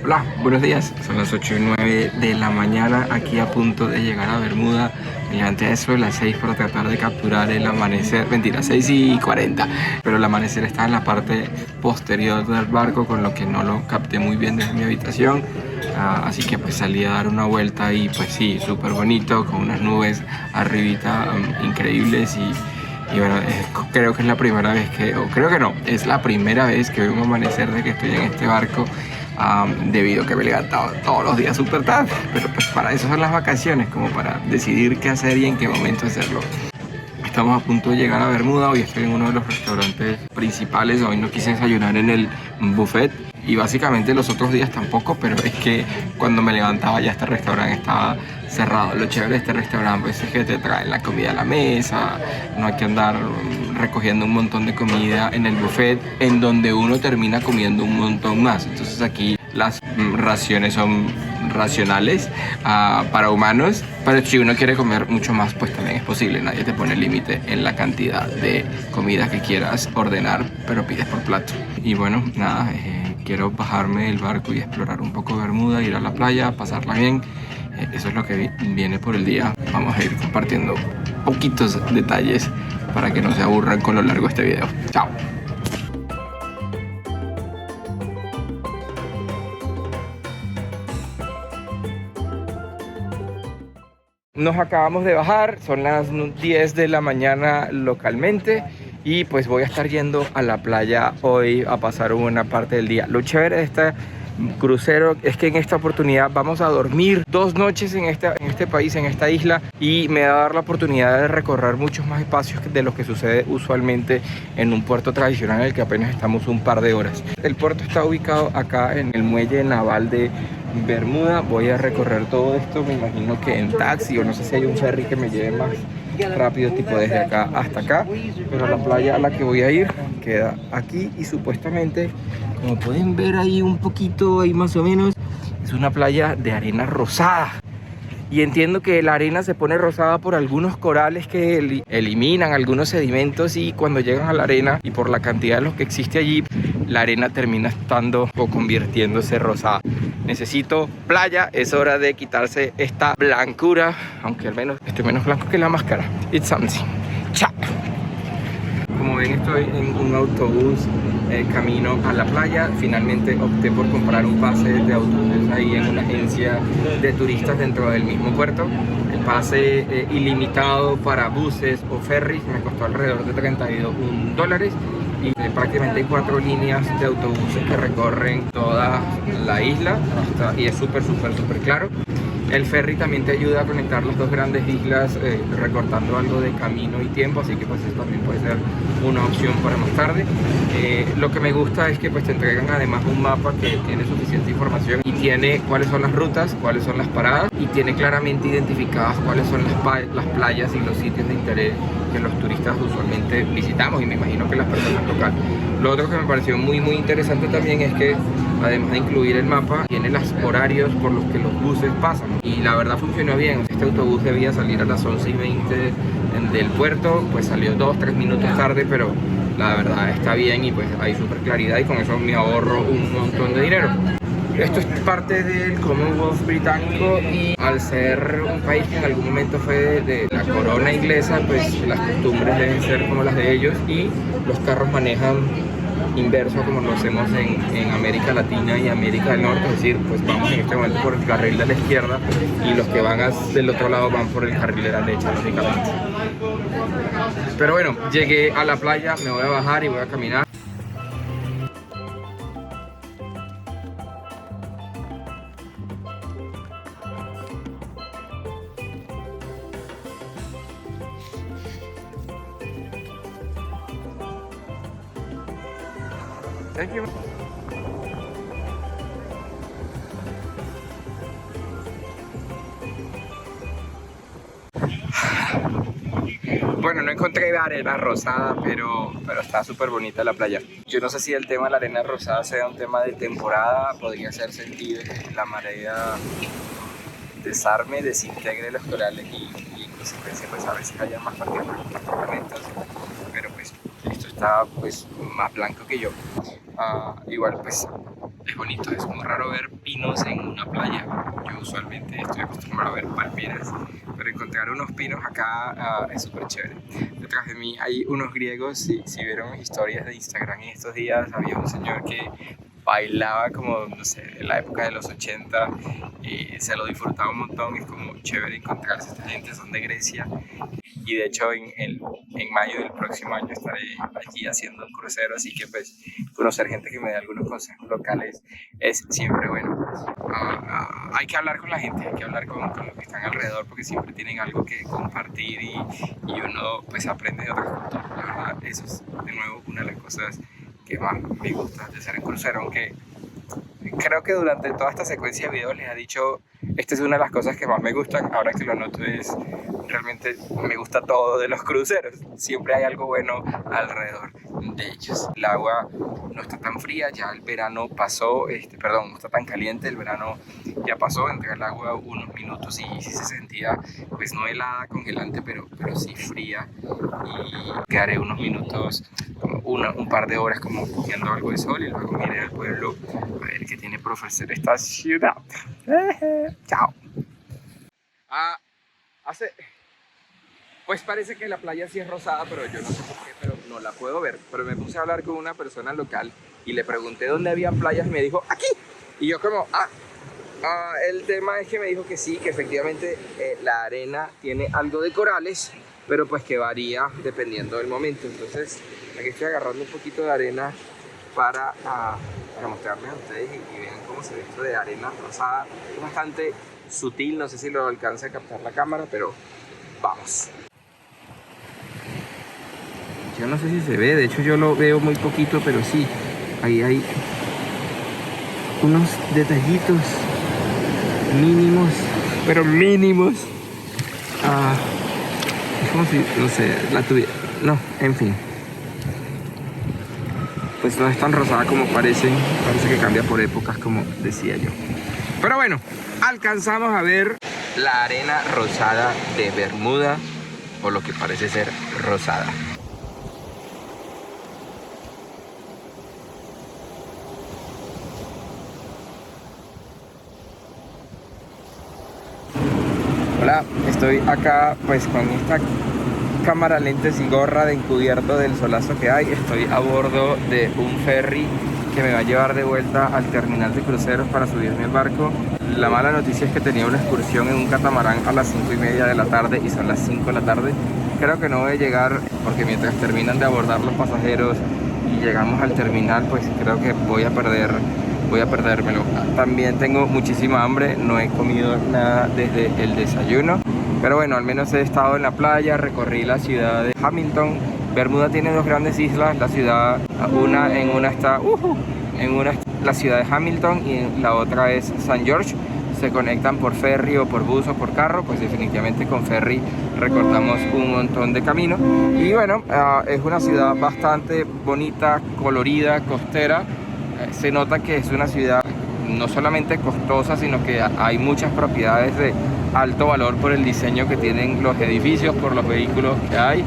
Hola, buenos días. Son las 8:09 de la mañana, aquí a punto de llegar a Bermuda. Me levanté a eso de las 6 para tratar de capturar el amanecer. Mentira, 6:40. Pero el amanecer está en la parte posterior del barco, con lo que no lo capté muy bien desde mi habitación. Así que pues salí a dar una vuelta y pues sí, súper bonito, con unas nubes arribita increíbles y bueno, creo que es la primera vez o creo que no, es la primera vez que veo un amanecer de que estoy en este barco. Debido a que me he levantado todos los días súper tarde, pero pues para eso son las vacaciones, como para decidir qué hacer y en qué momento hacerlo. Estamos a punto de llegar a Bermuda. Hoy estoy en uno de los restaurantes principales. Hoy no quise desayunar en el buffet y básicamente los otros días tampoco, pero es que cuando me levantaba ya este restaurante estaba cerrado. Lo chévere de este restaurante pues, es que te traen la comida a la mesa, no hay que andar recogiendo un montón de comida en el buffet, en donde uno termina comiendo un montón más. Entonces aquí las raciones son racionales para humanos, pero si uno quiere comer mucho más pues también es posible. Nadie te pone límite en la cantidad de comida que quieras ordenar, pero pides por plato. Y bueno, nada, quiero bajarme del barco y explorar un poco Bermuda, ir a la playa, pasarla bien. Eso es lo que viene por el día. Vamos a ir compartiendo poquitos detalles para que no se aburran con lo largo de este video. Chao. Nos acabamos de bajar, son las 10 de la mañana localmente y pues voy a estar yendo a la playa hoy a pasar una parte del día. Lo chévere de este crucero es que en esta oportunidad vamos a dormir 2 noches en este país, en esta isla, y me va a dar la oportunidad de recorrer muchos más espacios de los que sucede usualmente en un puerto tradicional en el que apenas estamos un par de horas. El puerto está ubicado acá en el muelle naval de Bermuda. Voy a recorrer todo esto, me imagino que en taxi o no sé si hay un ferry que me lleve más rápido, tipo desde acá hasta acá, pero la playa a la que voy a ir queda aquí y supuestamente, como pueden ver ahí un poquito, ahí más o menos, es una playa de arena rosada. Y entiendo que la arena se pone rosada por algunos corales que eliminan algunos sedimentos, y cuando llegan a la arena y por la cantidad de los que existe allí, la arena termina estando o convirtiéndose rosada. Necesito playa, es hora de quitarse esta blancura, aunque al menos estoy menos blanco que la máscara. It's something. Chao. Como ven, estoy en un autobús camino a la playa. Finalmente opté por comprar un pase de autobús ahí en una agencia de turistas dentro del mismo puerto. El pase ilimitado para buses o ferries me costó alrededor de $31 y prácticamente hay 4 líneas de autobuses que recorren toda la isla y es súper claro. El ferry también te ayuda a conectar las 2 grandes islas, recortando algo de camino y tiempo, así que pues eso también puede ser una opción para más tarde. Lo que me gusta es que pues te entregan además un mapa que tiene suficiente información y tiene cuáles son las rutas, cuáles son las paradas, y tiene claramente identificadas cuáles son las playas y los sitios de interés que los turistas usualmente visitamos, y me imagino que las personas locales. Lo otro que me pareció muy interesante también es que además de incluir el mapa, tiene los horarios por los que los buses pasan, y la verdad funcionó bien. Este autobús debía salir a las 11:20 del puerto, pues salió 2-3 minutos tarde, pero la verdad está bien y pues hay súper claridad, y con eso me ahorro un montón de dinero. Esto es parte del Commonwealth británico, y al ser un país que en algún momento fue de la corona inglesa, pues las costumbres deben ser como las de ellos, y los carros manejan inverso como lo hacemos en América Latina y América del Norte, es decir, pues vamos en este momento por el carril de la izquierda y los que van del otro lado van por el carril de la derecha, lógicamente. Pero bueno, llegué a la playa, me voy a bajar y voy a caminar. Thank you. Bueno, no encontré arena rosada, pero está súper bonita la playa. Yo no sé si el tema de la arena rosada sea un tema de temporada. Podría ser sentido que la marea desarme, desintegre los corales y en consecuencia pues a veces haya más fragmentos. Pero pues esto está pues más blanco que yo. Igual pues es bonito, es muy raro ver pinos en una playa. Yo usualmente estoy acostumbrado a ver palmeras, pero encontrar unos pinos acá es súper chévere. Detrás de mí hay unos griegos. Si vieron mis historias de Instagram en estos días, había un señor que bailaba como, no sé, en la época de los 80 y se lo disfrutaba un montón. Es como chévere encontrarse. Esta gente son de Grecia y de hecho en mayo del próximo año estaré allí haciendo un crucero, así que pues conocer gente que me dé algunos consejos locales es siempre bueno. Hay que hablar con la gente, hay que hablar con los que están alrededor, porque siempre tienen algo que compartir y uno pues aprende de otras culturas. La verdad, eso es de nuevo una de las cosas que más me gusta de ser en crucero, aunque creo que durante toda esta secuencia de videos les he dicho, esta es una de las cosas que más me gustan. Ahora que lo noto, realmente me gusta todo de los cruceros. Siempre hay algo bueno alrededor de ellos. El agua no está tan fría, ya el verano pasó, perdón, no está tan caliente, el verano ya pasó. Entré al agua unos minutos y sí se sentía, pues no helada, congelante, pero sí fría. Y quedaré unos minutos, como un par de horas como cogiendo algo de sol y luego miré al pueblo a ver qué tiene por ofrecer esta ciudad. Chao. Pues parece que la playa sí es rosada, pero yo no sé por qué, pero no la puedo ver. Pero me puse a hablar con una persona local y le pregunté dónde había playas y me dijo, ¡aquí! Y yo como, el tema es que me dijo que sí, que efectivamente la arena tiene algo de corales, pero pues que varía dependiendo del momento. Entonces aquí estoy agarrando un poquito de arena para mostrarles a ustedes y vean cómo se ve esto de arena rosada. Es bastante sutil, no sé si lo alcanza a captar la cámara, pero vamos. Yo no sé si se ve, de hecho yo lo veo muy poquito, pero sí, ahí hay unos detallitos mínimos, pero mínimos. Es como si, no sé, la tuviera. No, en fin. Pues no es tan rosada como parece que cambia por épocas, como decía yo. Pero bueno, alcanzamos a ver la arena rosada de Bermuda, o lo que parece ser rosada. Hola, estoy acá pues con esta cámara, lentes y gorra de encubierto del solazo que hay. Estoy a bordo de un ferry que me va a llevar de vuelta al terminal de cruceros para subirme al barco. La mala noticia es que tenía una excursión en un catamarán a las 5:30 de la tarde y son las 5 de la tarde. Creo que no voy a llegar porque mientras terminan de abordar los pasajeros y llegamos al terminal, pues creo que voy a perdérmelo. También tengo muchísima hambre, no he comido nada desde el desayuno. Pero bueno, al menos he estado en la playa, recorrí la ciudad de Hamilton. Bermuda tiene dos grandes islas, la ciudad, la ciudad de Hamilton y la otra es St. George. Se conectan por ferry o por bus o por carro, pues definitivamente con ferry recortamos un montón de camino. Y bueno, es una ciudad bastante bonita, colorida, costera. Se nota que es una ciudad no solamente costosa, sino que hay muchas propiedades de alto valor por el diseño que tienen los edificios, por los vehículos que hay.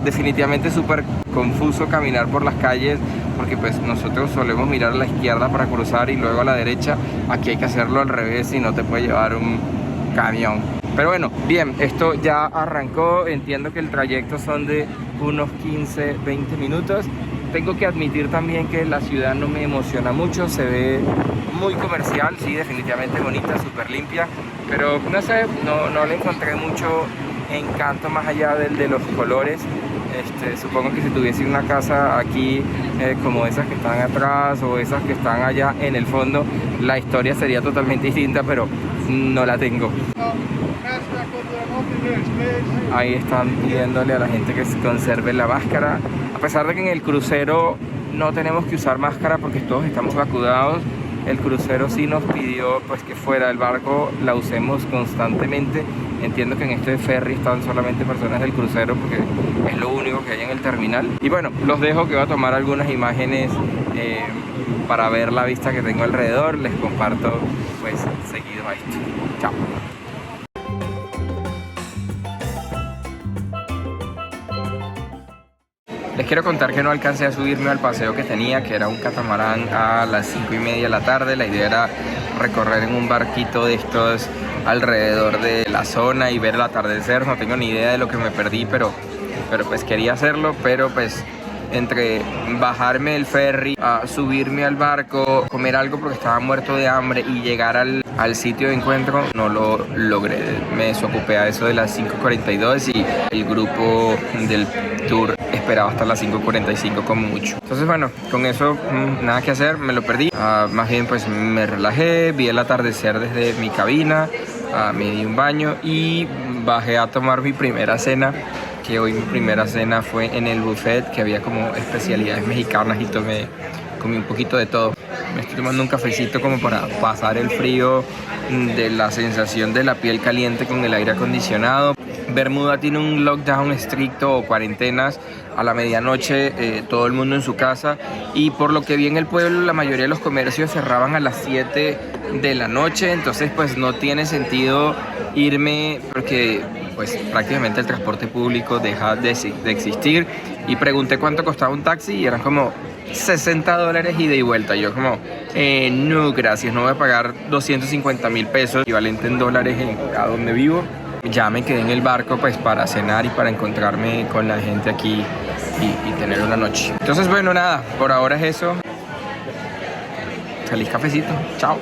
Definitivamente súper confuso caminar por las calles, porque pues nosotros solemos mirar a la izquierda para cruzar y luego a la derecha. Aquí hay que hacerlo al revés y no te puede llevar un camión. Pero bueno, bien, esto ya arrancó. Entiendo que el trayecto son de unos 15-20 minutos. Tengo que admitir también que la ciudad no me emociona mucho, se ve muy comercial, sí, definitivamente bonita, súper limpia, pero no sé, no le encontré mucho encanto más allá del de los colores. Supongo que si tuviese una casa aquí como esas que están atrás o esas que están allá en el fondo, la historia sería totalmente distinta, pero no la tengo. Ahí están pidiéndole a la gente que se conserve la máscara. A pesar de que en el crucero no tenemos que usar máscara porque todos estamos vacunados, el crucero sí nos pidió pues que fuera del barco la usemos constantemente. Entiendo que en este ferry están solamente personas del crucero porque es lo único que hay en el terminal. Y bueno, los dejo que voy a tomar algunas imágenes para ver la vista que tengo alrededor. Les comparto pues seguido a esto. Chao. Les quiero contar que no alcancé a subirme al paseo que tenía, que era un catamarán a las 5:30 de la tarde. La idea era recorrer en un barquito de estos alrededor de la zona y ver el atardecer. No tengo ni idea de lo que me perdí, pero pues quería hacerlo, pero pues entre bajarme del ferry, a subirme al barco, comer algo porque estaba muerto de hambre y llegar al sitio de encuentro, no lo logré. Me desocupé a eso de las 5:42 y el grupo del tour esperaba hasta las 5:45 como mucho. Entonces bueno, con eso nada que hacer, me lo perdí. Más bien pues me relajé, vi el atardecer desde mi cabina, me di un baño y bajé a tomar mi primera cena, que hoy mi primera cena fue en el buffet, que había como especialidades mexicanas y comí un poquito de todo. Me estoy tomando un cafecito como para pasar el frío de la sensación de la piel caliente con el aire acondicionado. Bermuda tiene un lockdown estricto o cuarentenas a la medianoche, todo el mundo en su casa, y por lo que vi en el pueblo la mayoría de los comercios cerraban a las 7 de la noche, entonces pues no tiene sentido irme porque pues prácticamente el transporte público deja de existir. Y pregunté cuánto costaba un taxi y eran como $60 ida y vuelta. Yo como, no gracias, no voy a pagar 250,000 pesos, equivalente en dólares a donde vivo. Ya me quedé en el barco pues para cenar y para encontrarme con la gente aquí y tener una noche. Entonces bueno, nada, por ahora es eso. Feliz cafecito, chao.